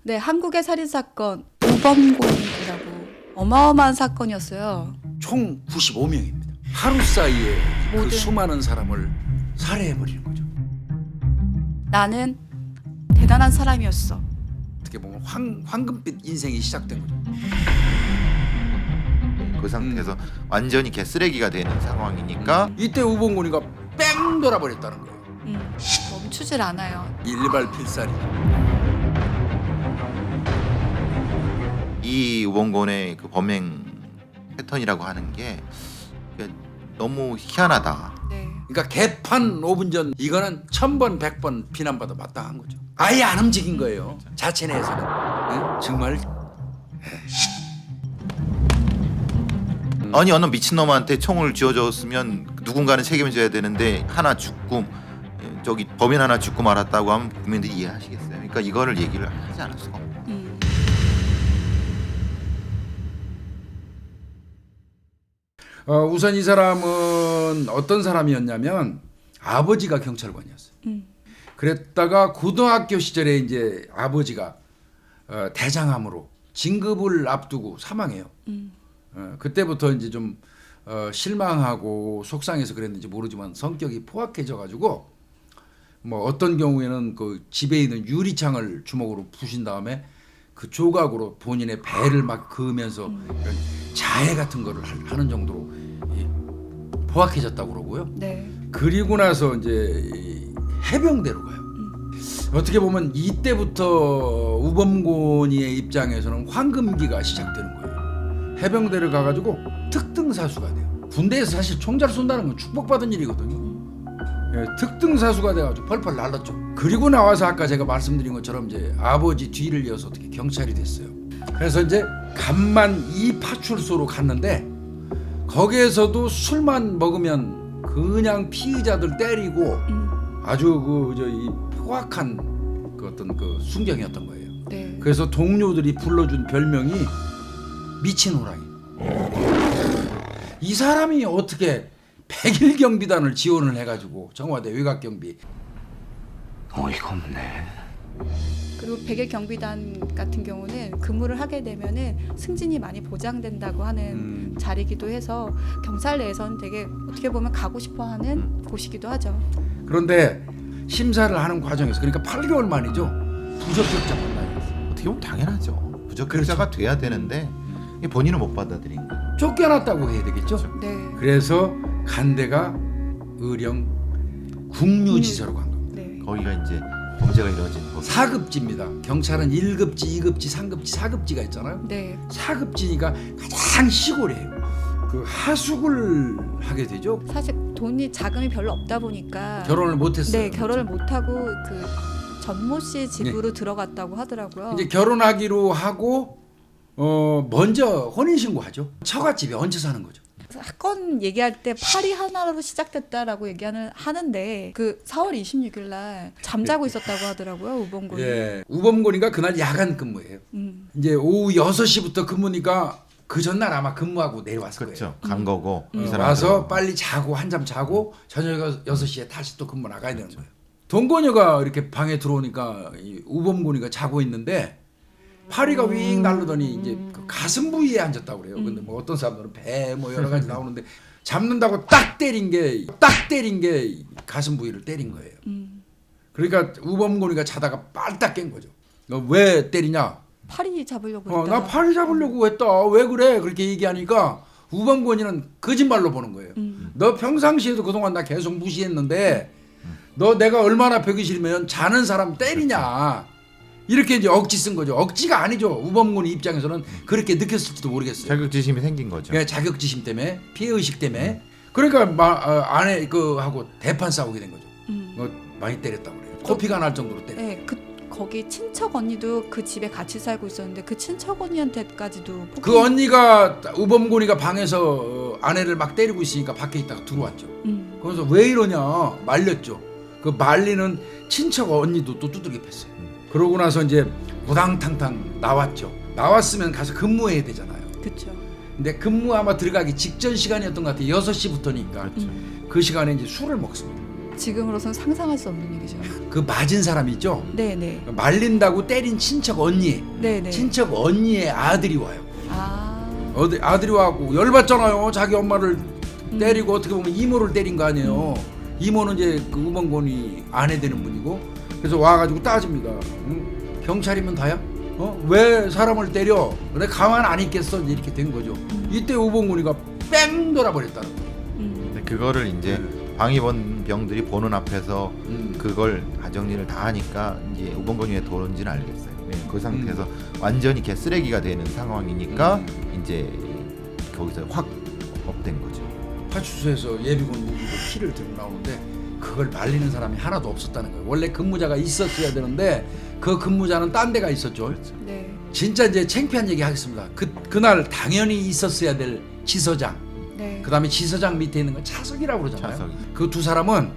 네, 한국의 살인사건 우범곤이라고 어마어마한 사건이었어요. 총 95명입니다. 하루 사이에 그 모든- 수많은 사람을 살해해버리는 거죠. 나는 대단한 사람이었어. 어떻게 보면 황금빛 인생이 시작된 거죠. 그 상태에서 완전히 개쓰레기가 되는 상황이니까 이때 우범곤이가 뺑 돌아버렸다는 거예요. 멈추질 않아요. 일발필살이. 이 우범곤의 그 범행 패턴이라고 하는 게 너무 희한하다. 네. 그러니까 개판 5분 전 이거는 1000번 100번 비난받아 마땅한 거죠. 아예 안 움직인 거예요. 자체 내에서는. 응? 정말 아니 어느 미친놈한테 총을 쥐어줬으면 누군가는 책임을 져야 되는데 하나 죽고 저기 범인 하나 죽고 말았다고 하면 국민들이 이해하시겠어요? 그러니까 이거를 얘기를 하지 않을 수가 없고 우선 이 사람은 어떤 사람이었냐면 아버지가 경찰관이었어요. 그랬다가 고등학교 시절에 이제 아버지가 대장암으로 진급을 앞두고 사망해요. 그때부터 이제 좀 실망하고 속상해서 그랬는지 모르지만 성격이 포악해져 가지고 뭐 어떤 경우에는 그 집에 있는 유리창을 주먹으로 부신 다음에 그 조각으로 본인의 배를 막 그으면서 이런 자해 같은 거를 하는 정도로 포악해졌다고 그러고요. 네. 그리고 나서 이제 이 해병대로 가요. 어떻게 보면 이때부터 우범곤이의 입장에서는 황금기가 시작되는 거예요. 해병대를 가가지고 특등사수가 돼요. 군대에서 사실 총잘 쏜다는 건 축복받은 일이거든요. 예, 특등사수가 돼가지고 펄펄 날랐죠. 그리고 나와서 아까 제가 말씀드린 것처럼 이제 아버지 뒤를 이어서 어떻게 경찰이 됐어요. 그래서 이제 간만 이 파출소로 갔는데 거기에서도 술만 먹으면 그냥 피의자들 때리고 아주 이 포악한 그 어떤 그 순경이었던 거예요. 네. 그래서 동료들이 불러준 별명이 미친 호랑이. 이 사람이 어떻게 100일 경비단을 지원을 해가지고 청와대 외곽경비. 어이가 없네. 그리고 백일 경비단 같은 경우는 근무를 하게 되면은 승진이 많이 보장된다고 하는 자리이기도 해서 경찰 내에서는 되게 어떻게 보면 가고 싶어하는 곳이기도 하죠. 그런데 심사를 하는 과정에서 그러니까 8개월 만이죠. 부적격자 만나요. 어떻게 보면 당연하죠. 부적격자가 돼야 되는데 본인은 못 받아들인 거예요. 쫓겨났다고 해야 되겠죠. 네. 그래서 간대가 의령 국유지사로 간 겁니다. 네. 거기가 이제 범죄가 이루어진 거기. 4급지입니다. 경찰은 1급지, 2급지, 3급지, 4급지가 있잖아요. 네. 4급지니까 가장 시골이에요. 그 하숙을 하게 되죠. 사실 돈이 자금이 별로 없다 보니까 결혼을 못했어요. 네, 결혼을 못 하고 그 전모 씨 집으로 들어갔다고 하더라고요. 이제 결혼하기로 하고 먼저 혼인 신고하죠. 처갓집에 얹혀 사는 거죠. 사건 얘기할 때 팔이 하나로 시작됐다라고 하는데 그 4월 26일 날 잠자고 있었다고 하더라고요, 우범곤이. 예, 우범곤이가 그날 야간 근무예요. 이제 오후 6시부터 근무니까 그 전날 아마 근무하고 내려왔을 그렇죠. 거예요. 간 거고 이 사람 와서 들어가고. 빨리 자고 한잠 자고 저녁 6시에 다시 또 근무 나가야 되는 거예요. 동건이가 이렇게 방에 들어오니까 이 우범곤이가 자고 있는데 파리가 윙 날르더니 이제 그 가슴 부위에 앉았다고 그래요. 근데 뭐 어떤 사람들은 배 뭐 여러 가지 나오는데 잡는다고 딱 때린 게 가슴 부위를 때린 거예요. 그러니까 우범곤이가 자다가 빨딱 깬 거죠. 너 왜 때리냐? 팔이 잡으려고 나 파리 잡으려고 했다. 왜 그래? 그렇게 얘기하니까 우범곤이는 거짓말로 보는 거예요. 너 평상시에도 그동안 나 계속 무시했는데 너 내가 얼마나 벽이 싫으면 자는 사람 때리냐. 이렇게 이제 억지 쓴 거죠. 억지가 아니죠. 우범곤이 입장에서는 그렇게 느꼈을지도 모르겠어요. 자격지심이 생긴 거죠. 예, 자격지심 때문에 피해의식 때문에 그러니까 아내 하고 대판 싸우게 된 거죠. 많이 때렸다고 그래요. 코피가 날 정도로 때렸어요. 네, 거기 친척 언니도 그 집에 같이 살고 있었는데 그 친척 언니한테까지도 그 언니가 우범곤이가 방에서 아내를 막 때리고 있으니까 밖에 있다가 들어왔죠. 그래서 왜 이러냐 말렸죠. 그 말리는 친척 언니도 또 두들겨 팼어요. 그러고 나서 이제 우당탕탕 나왔죠. 나왔으면 가서 근무해야 되잖아요. 그렇죠. 근데 근무 아마 들어가기 직전 시간이었던 것 같아요. 6시부터니까 그 시간에 이제 술을 먹습니다. 지금으로선 상상할 수 없는 일이죠. 그 맞은 사람 있죠? 네네. 말린다고 때린 친척 언니, 네네. 친척 언니의 아들이 와요. 아. 아들이 와갖고 열받잖아요. 자기 엄마를 때리고 어떻게 보면 이모를 때린 거 아니에요. 이모는 이제 그 우범곤이 아내 되는 분이고, 그래서 와가지고 따집니다. 경찰이면 다야? 왜 사람을 때려? 그래 가만 안 있겠어? 이제 이렇게 된 거죠. 이때 우범곤이가 뺑 돌아버렸다는 거예요. 근데 그거를 이제 방위병들이 보는 앞에서 그걸 가정일을 다 하니까 이제 우범곤이 왜 도는지는 알겠어요. 네, 그 상태에서 완전히 개쓰레기가 되는 상황이니까 이제 거기서 확 업된 거죠. 파출소에서 예비군 무기고 피를 들고 나오는데 그걸 말리는 사람이 하나도 없었다는 거예요. 원래 근무자가 있었어야 되는데 그 근무자는 딴 데가 있었죠. 네. 진짜 이제 창피한 얘기 하겠습니다. 그날 당연히 있었어야 될 지서장, 네. 그다음에 지서장 밑에 있는 건 차석이라고 그러잖아요. 차석이. 그 두 사람은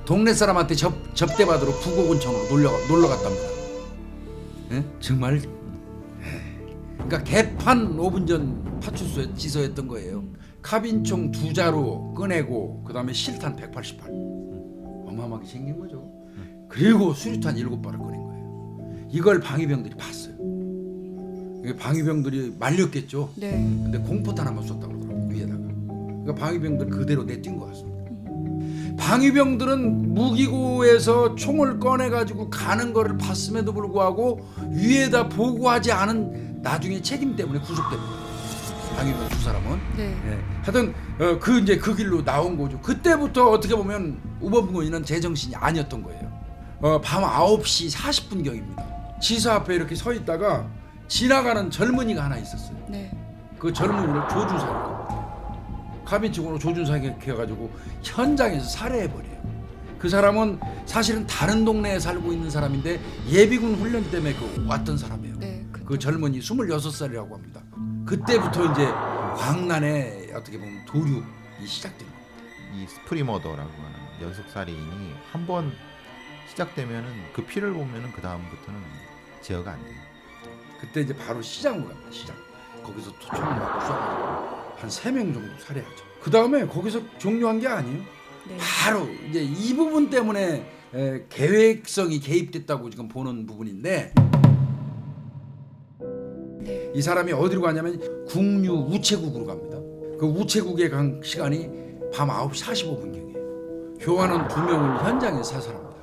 동네 사람한테 접대받으러 부곡은청으로 놀러 갔답니다. 예? 정말 그러니까 개판 5분 전 파출소에 지서했던 거예요. 카빈총 2자루 꺼내고 그다음에 실탄 188 어마어마하게 생긴 거죠. 그리고 수류탄 7발을 꺼낸 거예요. 이걸 방위병들이 봤어요. 이게 방위병들이 말렸겠죠. 네. 근데 공포탄 한번 쐈다고 그러더라고요. 위에다가. 그러니까 방위병들 그대로 내뛴 것 같습니다. 방위병들은 무기고에서 총을 꺼내가지고 가는 거를 봤음에도 불구하고 위에다 보고하지 않은 나중에 책임 때문에 구속됩니다. 방위병 두 사람은. 네. 예. 하여튼 그 이제 그 길로 나온 거죠. 그때부터 어떻게 보면 우범군이는 제정신이 아니었던 거예요. 밤 9시 40분경입니다. 지서 앞에 이렇게 서 있다가 지나가는 젊은이가 하나 있었어요. 네. 그 젊은이를 조준사니까 카빈총으로 조준사격해가지고 현장에서 살해해버려요. 그 사람은 사실은 다른 동네에 살고 있는 사람인데 예비군 훈련 때문에 왔던 사람이에요. 네. 그 젊은이 26살이라고 합니다. 그때부터 이제 광란의 어떻게 보면 도륙이 시작된 거예요. 이 스프리머더라고 하는 연속살인이 한 번 시작되면은 그 피를 보면은 그 다음부터는 제어가 안 돼요. 그때 이제 바로 시장으로 갑니다. 시장. 거기서 총을 맞고 쏴가지고 한 3명 정도 살해하죠. 그 다음에 거기서 종료한 게 아니에요. 네. 바로 이제 이 부분 때문에 계획성이 개입됐다고 지금 보는 부분인데, 네. 이 사람이 어디로 가냐면 국류 우체국으로 갑니다. 그 우체국에 간 시간이 밤 9시 45분경이에요. 교환원 2명을 현장에서 사살합니다.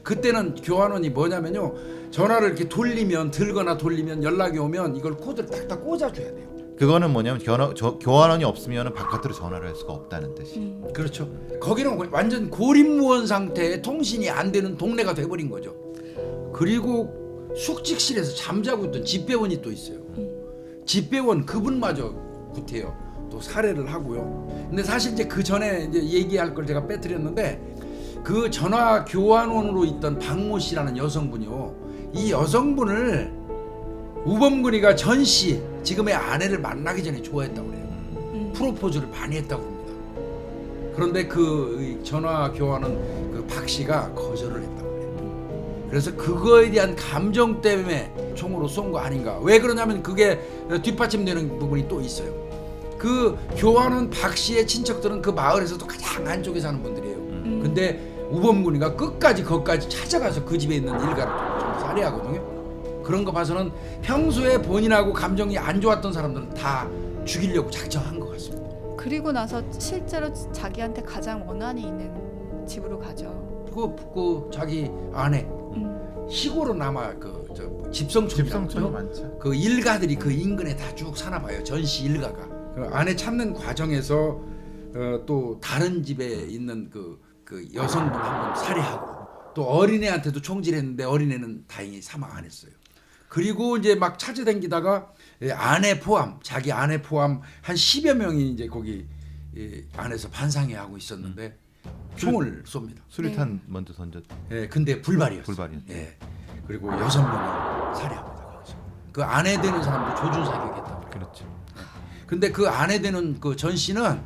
그때는 교환원이 뭐냐면요, 전화를 이렇게 들거나 돌리면 연락이 오면 이걸 코드를 딱딱 꽂아줘야 돼요. 그거는 뭐냐면 교환원이 없으면 바깥으로 전화를 할 수가 없다는 뜻이. 그렇죠. 거기는 완전 고립무원 상태에 통신이 안 되는 동네가 돼버린 거죠. 그리고 숙직실에서 잠자고 있던 집배원이 또 있어요. 집배원 그분마저 구태여 또 살해를 하고요. 근데 사실 이제 그 전에 이제 얘기할 걸 제가 빼뜨렸는데, 그 전화 교환원으로 있던 박모 씨라는 여성분이요. 이 여성분을 우범근이가 전씨 지금의 아내를 만나기 전에 좋아했다고 그래요. 프로포즈를 많이 했다고 합니다. 그런데 그 전화 교환원 그 박 씨가 거절을 했다고 그래요. 그래서 그거에 대한 감정 때문에 총으로 쏜 거 아닌가. 왜 그러냐면 그게 뒷받침되는 부분이 또 있어요. 그 교환원 박 씨의 친척들은 그 마을에서도 가장 안쪽에 사는 분들이에요. 근데 우범군이가 끝까지 거기까지 찾아가서 그 집에 있는 일가를 좀 살해하거든요. 그런 거 봐서는 평소에 본인하고 감정이 안 좋았던 사람들은 다 죽이려고 작정한 것 같습니다. 그리고 나서 실제로 자기한테 가장 원한이 있는 집으로 가죠. 그 자기 아내 시골은 아마 집성촌이 많죠. 그 일가들이 그 인근에 다 쭉 사나 봐요. 전시 일가가. 그 아내 찾는 과정에서 또 다른 집에 있는 그 여성분 한 분 살해하고, 또 어린애한테도 총질했는데 어린애는 다행히 사망 안 했어요. 그리고 이제 막 찾아다니다가 아내 포함, 자기 아내 포함 한 10여 명이 이제 거기 안에서 반상회 하고 있었는데 총을 쏩니다. 수류탄 먼저 던졌다. 예, 근데 불발이었어요. 불발이었어요. 예. 그리고 6명을 살해합니다. 거기서. 그 아내 되는 사람도 조준 사격했다고. 그렇죠. 근데 그 아내 되는 그 전 씨는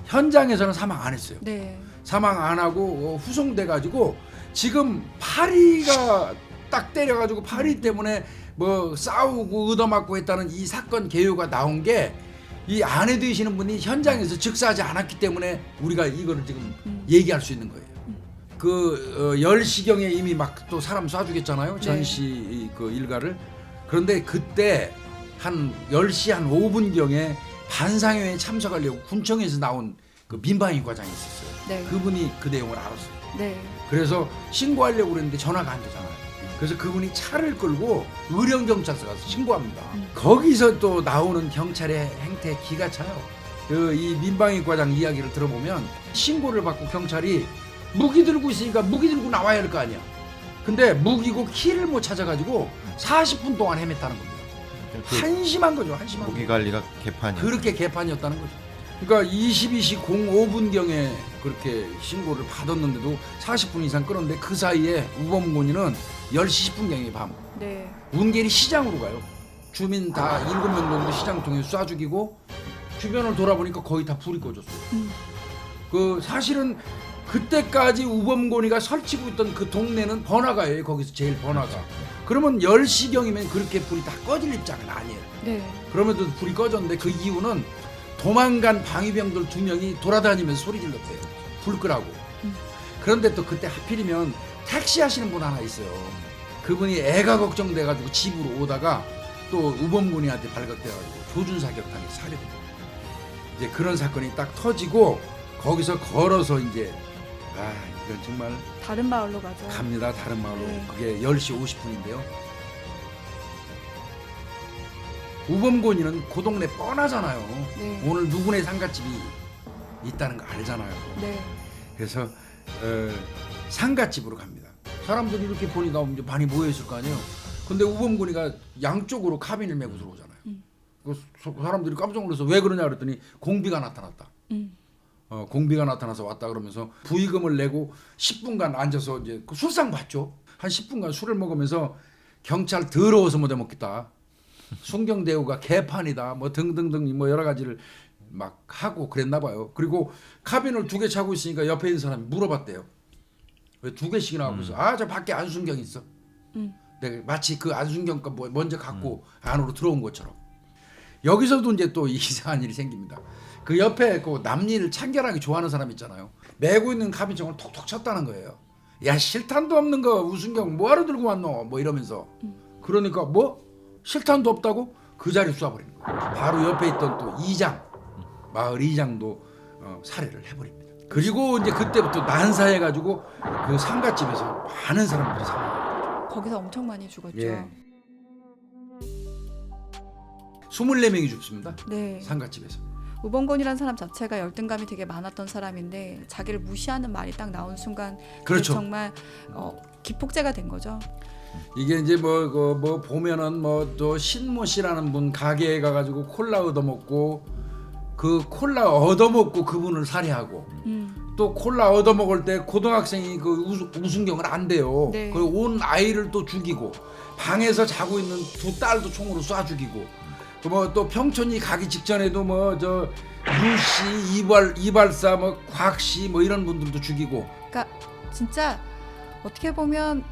현장에서는 사망 안 했어요. 네. 사망 안 하고 후송돼 가지고 지금 파리가 딱 때려가지고 파리 때문에 뭐 싸우고 얻어맞고 했다는 이 사건 개요가 나온 게 이 아내 되시는 분이 현장에서 즉사하지 않았기 때문에 우리가 이거를 지금 얘기할 수 있는 거예요. 10시경에 이미 막 또 사람 쏴주겠잖아요. 네. 전시 그 일가를. 그런데 그때 한 10시 한 5분경에 반상회에 참석하려고 군청에서 나온 그 민방위 과장이 있었어요. 네. 그분이 그 내용을 알았어요. 네. 그래서 신고하려고 그랬는데 전화가 안 되잖아요. 그래서 그분이 차를 끌고 의령경찰서 가서 신고합니다. 거기서 또 나오는 경찰의 행태 기가 차요. 이 민방위 과장 이야기를 들어보면 신고를 받고 경찰이 무기 들고 있으니까 무기 들고 나와야 할 거 아니야. 근데 무기고 키를 못 찾아가지고 40분 동안 헤맸다는 겁니다. 한심한 거죠. 한심한 무기 거. 관리가 개판이. 그렇게 개판이었다는 거죠. 그러니까 22시 05분경에 그렇게 신고를 받았는데도 40분 이상 끌었는데 그 사이에 우범군이는 10시 10분경에 밤 네. 운계리 시장으로 가요. 주민 다 7명 정도 시장 통해 쏴 죽이고 주변을 돌아보니까 거의 다 불이 꺼졌어요. 그 사실은 그때까지 우범곤이가 설치고 있던 그 동네는 번화가예요. 거기서 제일 번화가. 그러면 10시경이면 그렇게 불이 다 꺼질 입장은 아니에요. 네. 그러면도 불이 꺼졌는데 그 이유는 도망간 방위병들 2명이 돌아다니면서 소리 질렀대요. 불 끄라고. 그런데 또 그때 하필이면 택시 하시는 분 하나 있어요. 그분이 애가 걱정돼가지고 집으로 오다가 또 우범군이한테 발각돼가지고 조준사격당해 살해됩니다. 이제 그런 사건이 딱 터지고 거기서 걸어서 이제 이건 정말 다른 마을로 가죠. 갑니다. 다른 마을로. 네. 그게 10시 50분인데요. 우범군이는 그 동네 뻔하잖아요. 네. 오늘 누구네 상가집이 있다는 거 알잖아요. 네. 그래서 상가집으로 갑니다. 사람들이 이렇게 보니까 이제 많이 모여 있을 거 아니에요. 근데 우범군이가 양쪽으로 카빈을 메고 들어오잖아요. 그 사람들이 깜짝 놀라서 왜 그러냐 그랬더니 공비가 나타났다. 공비가 나타나서 왔다 그러면서 부의금을 내고 10분간 앉아서 이제 그 술상 봤죠. 한 10분간 술을 먹으면서 경찰 더러워서 못 해먹겠다. 순경대우가 개판이다. 뭐 등등등 뭐 여러 가지를 막 하고 그랬나 봐요. 그리고 카빈을 2개 차고 있으니까 옆에 있는 사람이 물어봤대요. 왜 2개씩이나 하고 있어? 저 밖에 안순경 있어. 내가 마치 그 안순경 거 먼저 갖고 안으로 들어온 것처럼. 여기서도 이제 또 이상한 일이 생깁니다. 그 옆에 그 남일 참견하기 좋아하는 사람 있잖아요. 메고 있는 카빈총을 톡톡 쳤다는 거예요. 야 실탄도 없는 거 우순경 뭐하러 들고 왔노? 뭐 이러면서. 그러니까 뭐? 실탄도 없다고? 그 자리 쏴버리는 거예요. 바로 옆에 있던 또 이장, 마을 이장도 살해를 해버립니다. 그리고 이제 그때부터 난사해가지고 그 상가집에서 많은 사람들이 사망합니다. 거기서 엄청 많이 죽었죠. 예. 24명이 죽습니다. 네. 상가집에서. 우범곤이라는 사람 자체가 열등감이 되게 많았던 사람인데 자기를 무시하는 말이 딱 나온 순간 그게 그렇죠. 정말 기폭제가 된 거죠. 이게 이제 뭐 보면은 뭐 또 신모 씨라는 분 가게에 가가지고 콜라 얻어먹고 그 콜라 얻어먹고 그분을 살해하고 또 콜라 얻어먹을 때 고등학생이 그 우순경을 안 돼요. 네. 그 온 아이를 또 죽이고 방에서 자고 있는 2 딸도 총으로 쏴 죽이고 뭐 또 평촌이 가기 직전에도 뭐 저 유씨 이발사 뭐 곽씨 뭐 이런 분들도 죽이고. 그러니까 진짜 어떻게 보면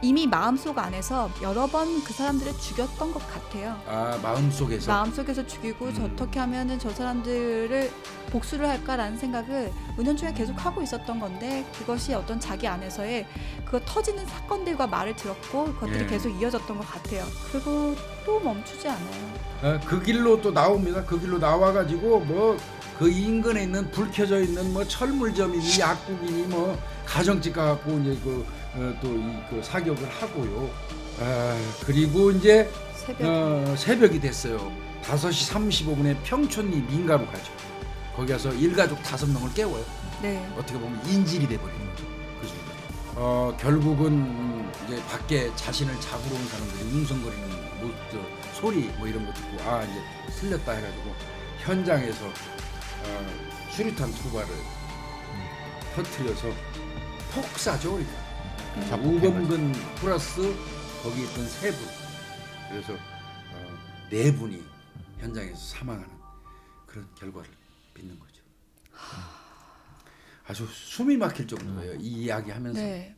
이미 마음속 안에서 여러 번 그 사람들을 죽였던 것 같아요. 마음속에서. 마음속에서 죽이고 어떻게 하면은 저 사람들을 복수를 할까라는 생각을 은연중에 계속 하고 있었던 건데 그것이 어떤 자기 안에서의 그 터지는 사건들과 말을 들었고 그것들이 예. 계속 이어졌던 것 같아요. 그리고 또 멈추지 않아요. 그 길로 또 나옵니다. 그 길로 나와가지고 뭐 그 인근에 있는 불 켜져 있는 뭐 철물점이니 약국이니 뭐 가정집 가갖고 이제 또 그 사격을 하고요. 그리고 이제 새벽이 됐어요. 5시 35분에 평촌리 민가로 가죠. 거기 가서 일가족 5명을 깨워요. 네. 어떻게 보면 인질이 돼버리는 거죠. 그 순간. 결국은 이제 밖에 자신을 잡으러 온 사람들이 웅성거리는 소리 뭐 이런 거 듣고 이제 틀렸다 해가지고 현장에서 수류탄 2발을 터뜨려서 폭사죠. 우범근 플러스 거기 있던 3분. 그래서 4분이 현장에서 사망하는 그런 결과를 빚는 거죠. 아주 숨이 막힐 정도예요. 이 이야기하면서. 네.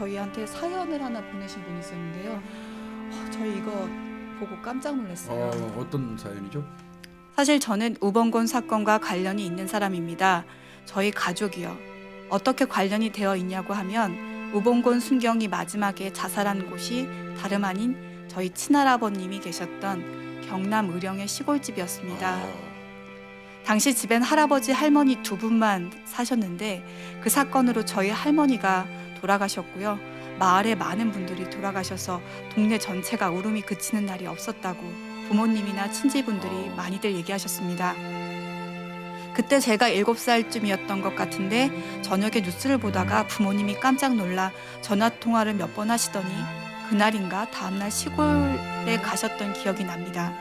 저희한테 사연을 하나 보내신 분이 있었는데요. 저희 이거 보고 깜짝 놀랐어요. 어떤 사연이죠? 사실 저는 우범곤 사건과 관련이 있는 사람입니다. 저희 가족이요. 어떻게 관련이 되어 있냐고 하면 우범곤 순경이 마지막에 자살한 곳이 다름 아닌 저희 친할아버님이 계셨던 경남 의령의 시골집이었습니다. 당시 집엔 할아버지 할머니 두 분만 사셨는데 그 사건으로 저희 할머니가 돌아가셨고요. 마을에 많은 분들이 돌아가셔서 동네 전체가 울음이 그치는 날이 없었다고 부모님이나 친지분들이 많이들 얘기하셨습니다. 그때 제가 7살쯤이었던 것 같은데 저녁에 뉴스를 보다가 부모님이 깜짝 놀라 전화통화를 몇 번 하시더니 그날인가 다음날 시골에 가셨던 기억이 납니다.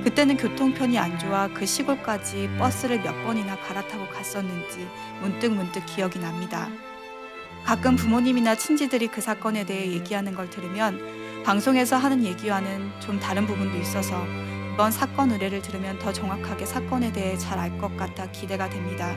그때는 교통편이 안 좋아 그 시골까지 버스를 몇 번이나 갈아타고 갔었는지 문득 기억이 납니다. 가끔 부모님이나 친지들이 그 사건에 대해 얘기하는 걸 들으면 방송에서 하는 얘기와는 좀 다른 부분도 있어서 이번 사건 의뢰를 들으면 더 정확하게 사건에 대해 잘 알 것 같아 기대가 됩니다.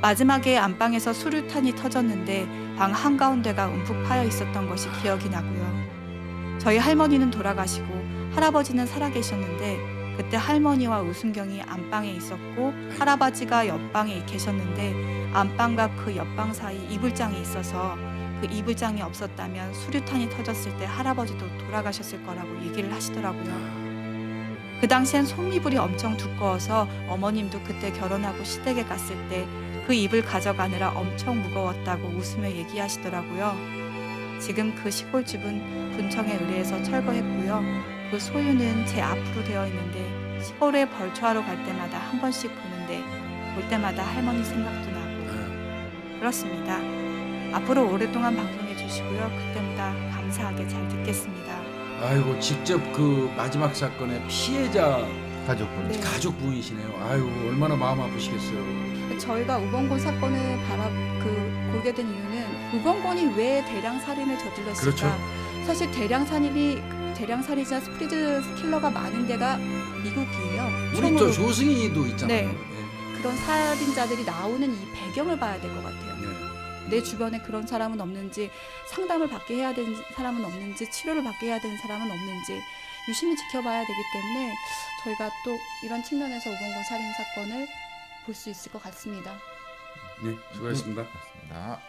마지막에 안방에서 수류탄이 터졌는데 방 한가운데가 움푹 파여 있었던 것이 기억이 나고요. 저희 할머니는 돌아가시고 할아버지는 살아계셨는데 그때 할머니와 우순경이 안방에 있었고 할아버지가 옆방에 계셨는데 안방과 그 옆방 사이 이불장이 있어서 그 이불장이 없었다면 수류탄이 터졌을 때 할아버지도 돌아가셨을 거라고 얘기를 하시더라고요. 그 당시엔 속이불이 엄청 두꺼워서 어머님도 그때 결혼하고 시댁에 갔을 때 그 이불 가져가느라 엄청 무거웠다고 웃으며 얘기하시더라고요. 지금 그 시골집은 군청에 의뢰해서 철거했고요. 그 소유는 제 앞으로 되어 있는데 시골에 벌초하러 갈 때마다 한 번씩 보는데 볼 때마다 할머니 생각도 나고 그렇습니다. 앞으로 오랫동안 방송해 주시고요. 그때마다 감사하게 잘 듣겠습니다. 아이고 직접 그 마지막 사건의 피해자 가족분. 네. 가족분이시네요. 아이고 얼마나 마음 아프시겠어요. 저희가 우범곤 사건을 보게 된 이유는 우범곤이 왜 대량 살인을 저질렀을까? 그렇죠. 사실 대량 살인자 스피드 킬러가 많은 데가 미국이에요. 우리 또 조승희도 있잖아요. 네. 그런 살인자들이 나오는 이 배경을 봐야 될 것 같아요. 네. 내 주변에 그런 사람은 없는지, 상담을 받게 해야 되는 사람은 없는지, 치료를 받게 해야 되는 사람은 없는지 유심히 지켜봐야 되기 때문에 저희가 또 이런 측면에서 우범곤 살인 사건을 볼 수 있을 것 같습니다. 네, 수고하셨습니다. 맞습니다.